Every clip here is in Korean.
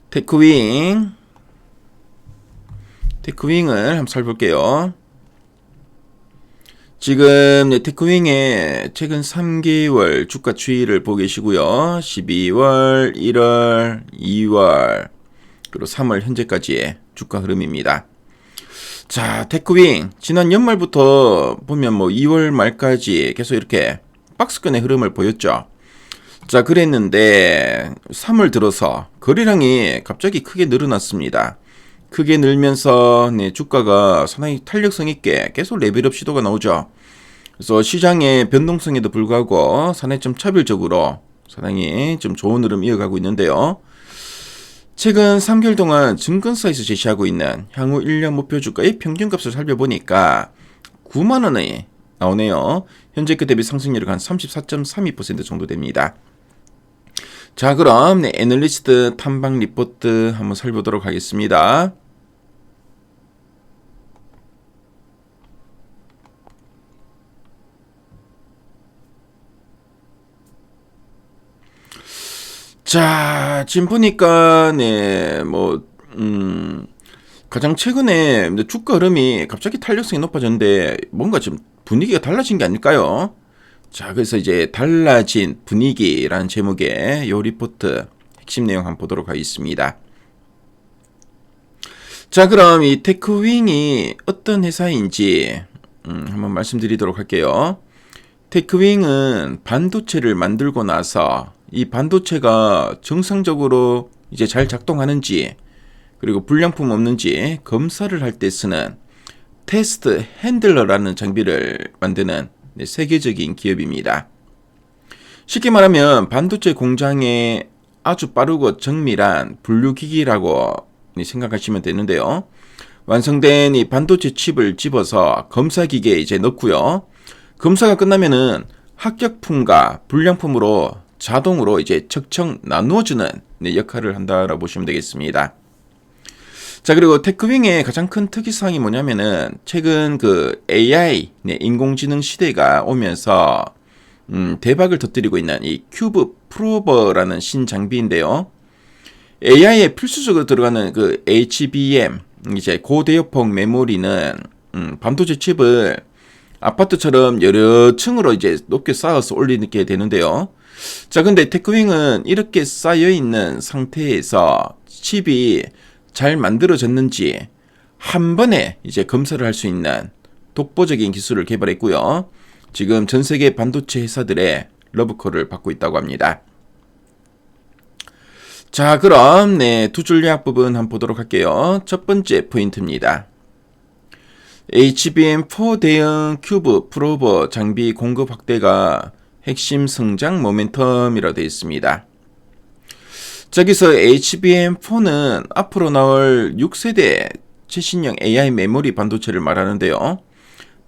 테크윙을 한번 살펴볼게요. 지금 테크윙의 최근 3개월 주가 추이를 보고 계시고요. 12월, 1월, 2월, 그리고 3월 현재까지의 주가 흐름입니다. 자, 테크윙 지난 연말부터 보면 2월 말까지 계속 이렇게 박스권의 흐름을 보였죠. 자, 그랬는데 3월 들어서 거래량이 갑자기 크게 늘어났습니다. 크게 늘면서 주가가 상당히 탄력성 있게 계속 레벨업 시도가 나오죠. 그래서 시장의 변동성에도 불구하고 상당히 좀 차별적으로 상당히 좀 좋은 흐름 이어가고 있는데요. 최근 3개월 동안 증권사에서 제시하고 있는 향후 1년 목표 주가의 평균값을 살펴보니까 9만원이 나오네요. 현재 그 대비 상승률이 한 34.32% 정도 됩니다. 자, 그럼 애널리스트 탐방 리포트 한번 살펴보도록 하겠습니다. 자, 지금 보니까 가장 최근에 주가 흐름이 갑자기 탄력성이 높아졌는데 뭔가 좀 분위기가 달라진 게 아닐까요? 자, 그래서 이제 달라진 분위기라는 제목의 요 리포트 핵심 내용 한번 보도록 하겠습니다. 자, 그럼 이 테크윙이 어떤 회사인지 한번 말씀드리도록 할게요. 테크윙은 반도체를 만들고 나서 이 반도체가 정상적으로 이제 잘 작동하는지 그리고 불량품 없는지 검사를 할 때 쓰는 테스트 핸들러라는 장비를 만드는 세계적인 기업입니다. 쉽게 말하면 반도체 공장에 아주 빠르고 정밀한 분류기기라고 생각하시면 되는데요. 완성된 이 반도체 칩을 집어서 검사기계에 이제 넣고요. 검사가 끝나면은 합격품과 불량품으로 자동으로 이제 척척 나누어주는 역할을 한다라고 보시면 되겠습니다. 자, 그리고 테크윙의 가장 큰 특이사항이 뭐냐면은 최근 그 AI 인공지능 시대가 오면서 대박을 터뜨리고 있는 이 큐브 프로버라는 신장비인데요. AI에 필수적으로 들어가는 그 HBM 이제 고대역폭 메모리는 반도체 칩을 아파트처럼 여러 층으로 이제 높게 쌓아서 올리게 되는데요. 자, 근데 테크윙은 이렇게 쌓여 있는 상태에서 칩이 잘 만들어졌는지 한 번에 이제 검사를 할 수 있는 독보적인 기술을 개발했고요. 지금 전 세계 반도체 회사들의 러브콜을 받고 있다고 합니다. 자, 그럼 두 줄 요약 부분 한번 보도록 할게요. 첫 번째 포인트입니다. HBM4 대형 큐브 프로버 장비 공급 확대가 핵심 성장 모멘텀이라고 되어 있습니다. 저기서 HBM4는 앞으로 나올 6세대 최신형 AI 메모리 반도체를 말하는데요.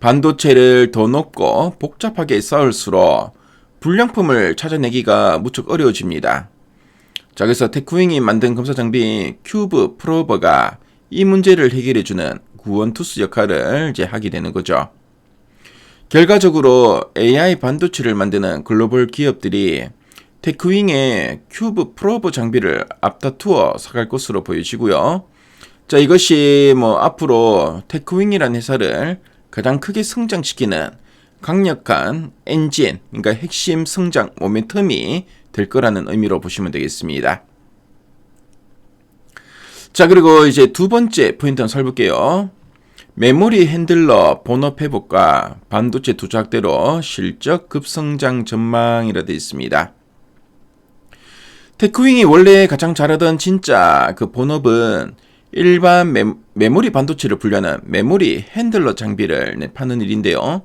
반도체를 더 높고 복잡하게 쌓을수록 불량품을 찾아내기가 무척 어려워집니다. 자, 그래서 테크윙이 만든 검사 장비 큐브 프로버가 이 문제를 해결해주는 구원투수 역할을 이제 하게 되는 거죠. 결과적으로 AI 반도체를 만드는 글로벌 기업들이 테크윙의 큐브 프로버 장비를 앞다투어 사갈 것으로 보여지고요. 자, 이것이 앞으로 테크윙이라는 회사를 가장 크게 성장시키는 강력한 엔진, 그러니까 핵심 성장 모멘텀이 될 거라는 의미로 보시면 되겠습니다. 자, 그리고 이제 두 번째 포인트 한번 살펴볼게요. 메모리 핸들러 본업 회복과 반도체 투자학대로 실적 급성장 전망이라 되어 있습니다. 테크윙이 원래 가장 잘하던 진짜 그 본업은 일반 메모리 반도체를 분류하는 메모리 핸들러 장비를 파는 일인데요.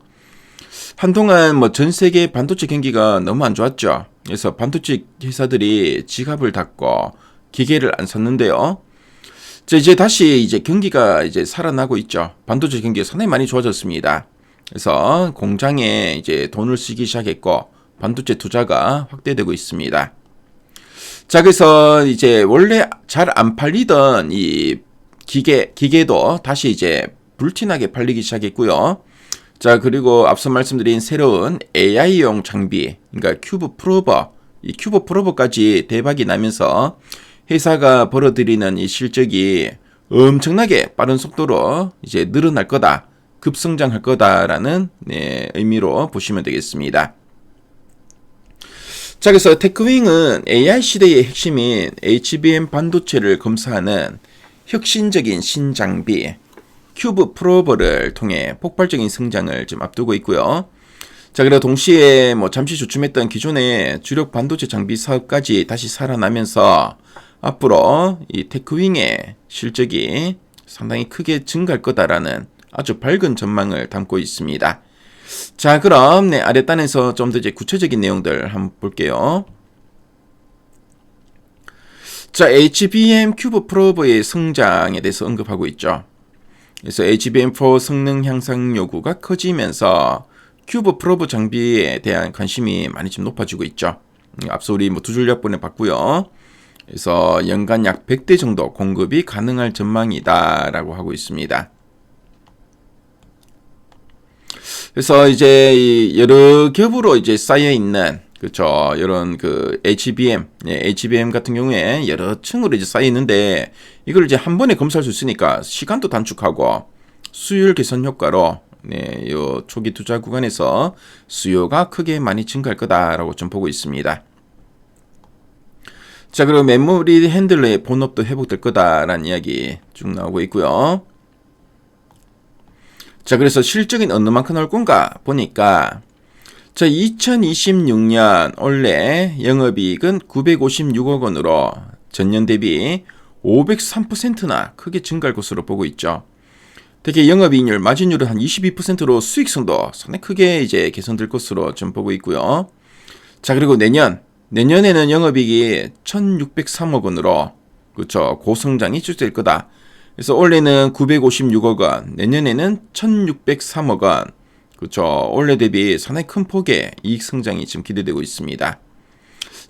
한동안 전 세계 반도체 경기가 너무 안 좋았죠. 그래서 반도체 회사들이 지갑을 닫고 기계를 안 샀는데요. 이제 다시 이제 경기가 이제 살아나고 있죠. 반도체 경기가 상당히 많이 좋아졌습니다. 그래서 공장에 이제 돈을 쓰기 시작했고 반도체 투자가 확대되고 있습니다. 자, 그래서 이제 원래 잘 안 팔리던 이 기계도 다시 이제 불티나게 팔리기 시작했고요. 자, 그리고 앞서 말씀드린 새로운 AI용 장비, 그러니까 큐브 프로버, 이 큐브 프로버까지 대박이 나면서 회사가 벌어들이는 이 실적이 엄청나게 빠른 속도로 이제 늘어날 거다, 급성장할 거다라는 의미로 보시면 되겠습니다. 자, 그래서 테크윙은 AI 시대의 핵심인 HBM 반도체를 검사하는 혁신적인 신장비 큐브 프로버를 통해 폭발적인 성장을 지금 앞두고 있고요. 자, 그리고 동시에 잠시 주춤했던 기존의 주력 반도체 장비 사업까지 다시 살아나면서 앞으로 이 테크윙의 실적이 상당히 크게 증가할 거다라는 아주 밝은 전망을 담고 있습니다. 자, 그럼 아랫단에서 좀 더 이제 구체적인 내용들 한번 볼게요. 자, HBM 큐브 프로버의 성장에 대해서 언급하고 있죠. 그래서 HBM4 성능 향상 요구가 커지면서 큐브 프로버 장비에 대한 관심이 많이 좀 높아지고 있죠. 앞서 우리 두 줄 몇 번에 봤고요. 그래서 연간 약 100대 정도 공급이 가능할 전망이다라고 하고 있습니다. 그래서 이제 여러 겹으로 이제 쌓여 있는, 그렇죠, 이런 그 HBM 같은 경우에 여러 층으로 이제 쌓여 있는데 이걸 이제 한 번에 검사할 수 있으니까 시간도 단축하고 수율 개선 효과로 요 초기 투자 구간에서 수요가 크게 많이 증가할 거다라고 좀 보고 있습니다. 자, 그리고 메모리 핸들러의 본업도 회복될 거다라는 이야기 쭉 나오고 있고요. 자, 그래서 실적인 어느 만큼 나올 건가 보니까, 자, 2026년 올해 영업이익은 956억 원으로 전년 대비 503%나 크게 증가할 것으로 보고 있죠. 특히 영업이익률, 마진율은 한 22%로 수익성도 상당히 크게 이제 개선될 것으로 좀 보고 있고요. 자, 그리고 내년에는 영업이익이 1,603억 원으로, 그렇죠, 고성장이 지속될 거다. 그래서 올해는 956억 원, 내년에는 1,603억 원, 그렇죠, 올해 대비 상당히 큰 폭의 이익 성장이 지금 기대되고 있습니다.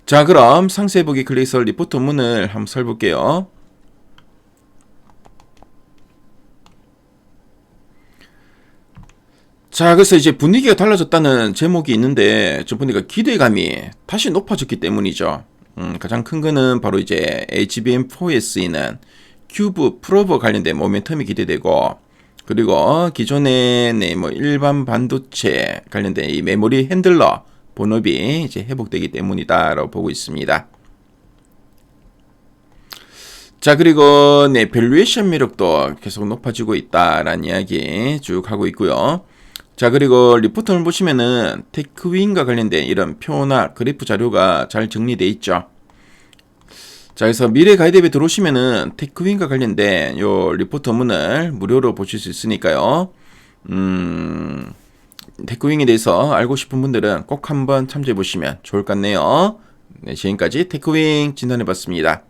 자, 그럼 상세 보기 클릭해서 리포트 문을 한번 살펴볼게요. 자, 그래서 이제 분위기가 달라졌다는 제목이 있는데, 저 보니까 기대감이 다시 높아졌기 때문이죠. 가장 큰 거는 바로 이제 HBM4에 쓰이는 큐브 프로버 관련된 모멘텀이 기대되고, 그리고 기존의 일반 반도체 관련된 이 메모리 핸들러 본업이 이제 회복되기 때문이다라고 보고 있습니다. 자, 그리고 밸류에이션 매력도 계속 높아지고 있다라는 이야기 쭉 하고 있고요. 자, 그리고 리포트를 보시면은 테크윙과 관련된 이런 표나 그래프 자료가 잘 정리되어 있죠. 자, 그래서 미래 가이드앱에 들어오시면은 테크윙과 관련된 요 리포트 문을 무료로 보실 수 있으니까요. 테크윙에 대해서 알고 싶은 분들은 꼭 한번 참조해 보시면 좋을 것 같네요. 네, 지금까지 테크윙 진단해 봤습니다.